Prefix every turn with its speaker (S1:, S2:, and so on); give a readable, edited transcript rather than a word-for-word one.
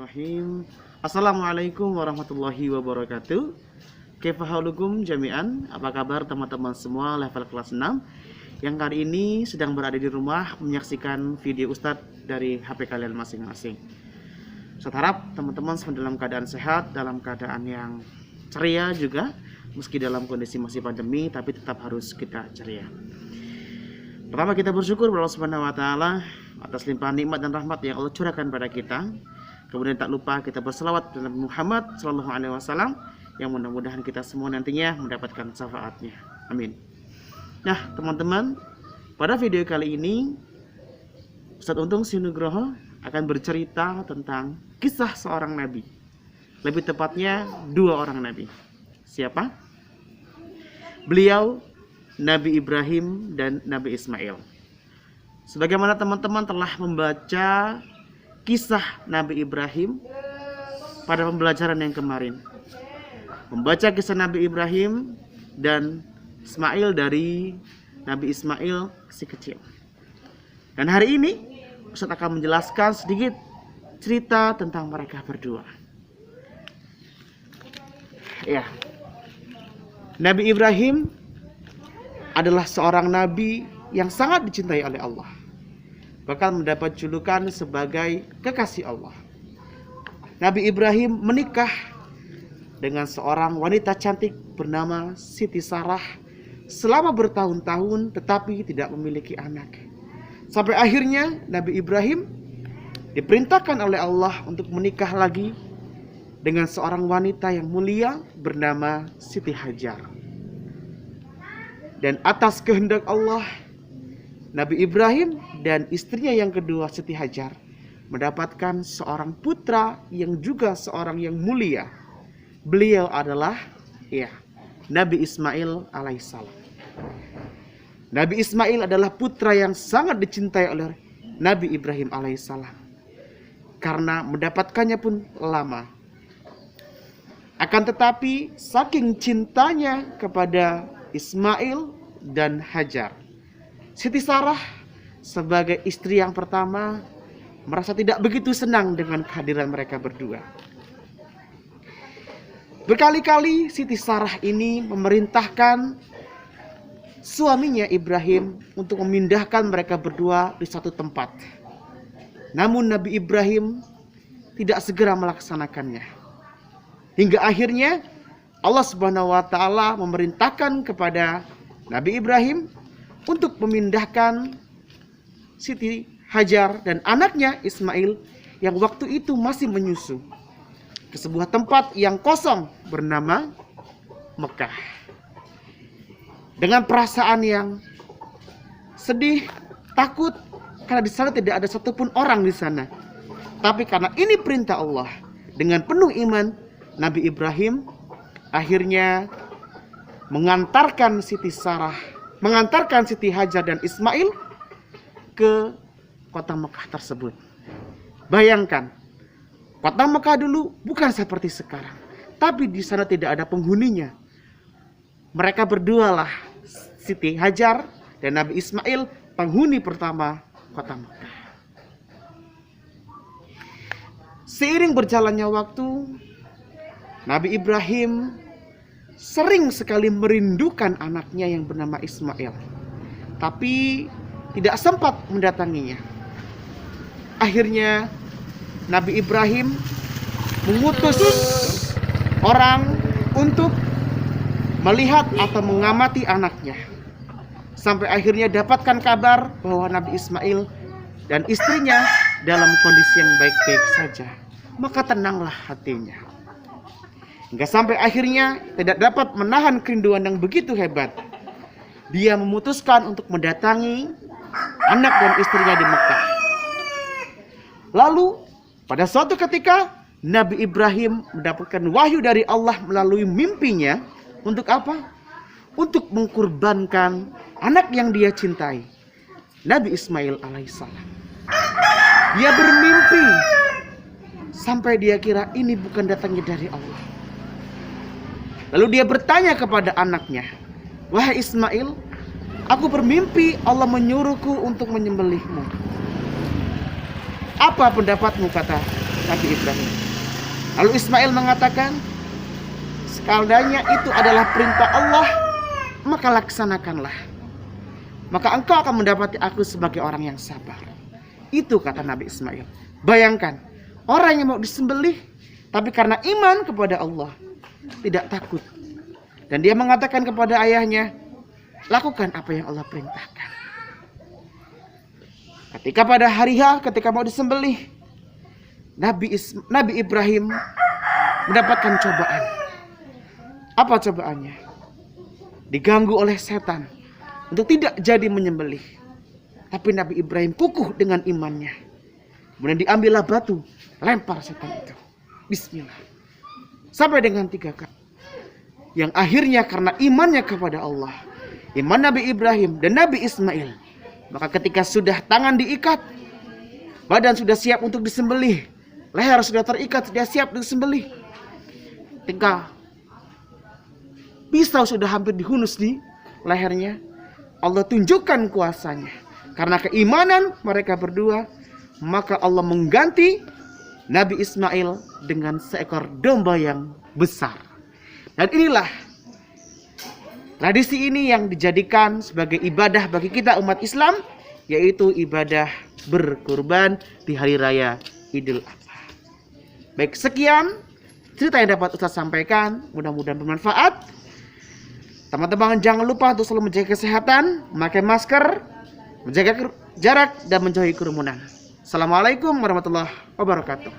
S1: Bismillahirrahmanirrahim. Assalamualaikum warahmatullahi wabarakatuh. Kaifa halukum jami'an? Apa kabar teman-teman semua level kelas 6 yang kali ini sedang berada di rumah menyaksikan video Ustadz dari HP kalian masing-masing. Ustadz harap teman-teman semua dalam keadaan sehat, dalam keadaan yang ceria juga, meski dalam kondisi masih pandemi, tapi tetap harus kita ceria. Pertama, kita bersyukur kepada Allah Subhanahu wa taala atas limpahan nikmat dan rahmat yang Allah curahkan pada kita. Kemudian tak lupa kita berselawat kepada Nabi Muhammad sallallahu alaihi wasallam yang mudah-mudahan kita semua nantinya mendapatkan syafaatnya. Amin. Nah, teman-teman, pada video kali ini Ustadz Untung Sinugroho akan bercerita tentang kisah seorang nabi. Lebih tepatnya dua orang nabi. Siapa? Beliau Nabi Ibrahim dan Nabi Ismail. Sebagaimana teman-teman telah membaca kisah Nabi Ibrahim pada pembelajaran yang kemarin, membaca kisah Nabi Ibrahim dan Ismail dari Nabi Ismail si kecil. Dan hari ini Ustaz akan menjelaskan sedikit cerita tentang mereka berdua. Ya, Nabi Ibrahim adalah seorang nabi yang sangat dicintai oleh Allah, bahkan mendapat julukan sebagai kekasih Allah. Nabi Ibrahim menikah dengan seorang wanita cantik bernama Siti Sarah selama bertahun-tahun, tetapi tidak memiliki anak. Sampai akhirnya Nabi Ibrahim diperintahkan oleh Allah untuk menikah lagi dengan seorang wanita yang mulia bernama Siti Hajar. Dan atas kehendak Allah, Nabi Ibrahim dan istrinya yang kedua Siti Hajar mendapatkan seorang putra yang juga seorang yang mulia. Beliau adalah Nabi Ismail alaihissalam. Nabi Ismail adalah putra yang sangat dicintai oleh Nabi Ibrahim alaihissalam, karena mendapatkannya pun lama. Akan tetapi saking cintanya kepada Ismail dan Hajar, Siti Sarah sebagai istri yang pertama merasa tidak begitu senang dengan kehadiran mereka berdua. Berkali-kali Siti Sarah ini memerintahkan suaminya Ibrahim untuk memindahkan mereka berdua di satu tempat. Namun Nabi Ibrahim tidak segera melaksanakannya. Hingga akhirnya Allah Subhanahu wa taala memerintahkan kepada Nabi Ibrahim untuk memindahkan Siti Hajar dan anaknya Ismail yang waktu itu masih menyusu ke sebuah tempat yang kosong bernama Mekah. Dengan perasaan yang sedih, takut, karena di sana tidak ada satupun orang di sana. Tapi karena ini perintah Allah, dengan penuh iman, Nabi Ibrahim akhirnya mengantarkan Siti Hajar dan Ismail ke kota Mekah tersebut. Bayangkan, kota Mekah dulu bukan seperti sekarang, tapi di sana tidak ada penghuninya. Mereka berdualah, Siti Hajar dan Nabi Ismail, penghuni pertama kota Mekah. Seiring berjalannya waktu, Nabi Ibrahim sering sekali merindukan anaknya yang bernama Ismail, tapi tidak sempat mendatanginya. Akhirnya Nabi Ibrahim mengutus orang untuk melihat atau mengamati anaknya. Sampai akhirnya dapatkan kabar bahwa Nabi Ismail dan istrinya dalam kondisi yang baik-baik saja. Maka tenanglah hatinya. Hingga sampai akhirnya tidak dapat menahan kerinduan yang begitu hebat, dia memutuskan untuk mendatangi anak dan istrinya di Mekah. Lalu pada suatu ketika Nabi Ibrahim mendapatkan wahyu dari Allah melalui mimpinya. Untuk apa? Untuk mengkurbankan anak yang dia cintai, Nabi Ismail alaihissalam. Dia bermimpi sampai dia kira ini bukan datangnya dari Allah. Lalu dia bertanya kepada anaknya, "Wahai Ismail, aku bermimpi Allah menyuruhku untuk menyembelihmu. Apa pendapatmu?" kata Nabi Ibrahim. Lalu Ismail mengatakan, sekalinya itu adalah perintah Allah, maka laksanakanlah. Maka engkau akan mendapati aku sebagai orang yang sabar. Itu kata Nabi Ismail. Bayangkan, orang yang mau disembelih, tapi karena iman kepada Allah, tidak takut. Dan dia mengatakan kepada ayahnya, lakukan apa yang Allah perintahkan. Ketika pada hari H, ketika mau disembelih, Nabi Ibrahim mendapatkan cobaan. Apa cobaannya? Diganggu oleh setan untuk tidak jadi menyembelih. Tapi Nabi Ibrahim kukuh dengan imannya. Kemudian diambillah batu, lempar setan itu. Bismillah. Sampai dengan 3 kali. Yang akhirnya karena imannya kepada Allah, iman Nabi Ibrahim dan Nabi Ismail, maka ketika sudah tangan diikat, badan sudah siap untuk disembelih, leher sudah terikat, sudah siap disembelih, ketika pisau sudah hampir dihunus di lehernya, Allah tunjukkan kuasanya. Karena keimanan mereka berdua, maka Allah mengganti Nabi Ismail dengan seekor domba yang besar. Dan inilah tradisi ini yang dijadikan sebagai ibadah bagi kita umat Islam, yaitu ibadah berkurban di hari raya Idul Adha. Baik, sekian cerita yang dapat Ustaz sampaikan, mudah-mudahan bermanfaat. Teman-teman jangan lupa untuk selalu menjaga kesehatan, memakai masker, menjaga jarak, dan menjauhi kerumunan. Assalamualaikum warahmatullahi wabarakatuh.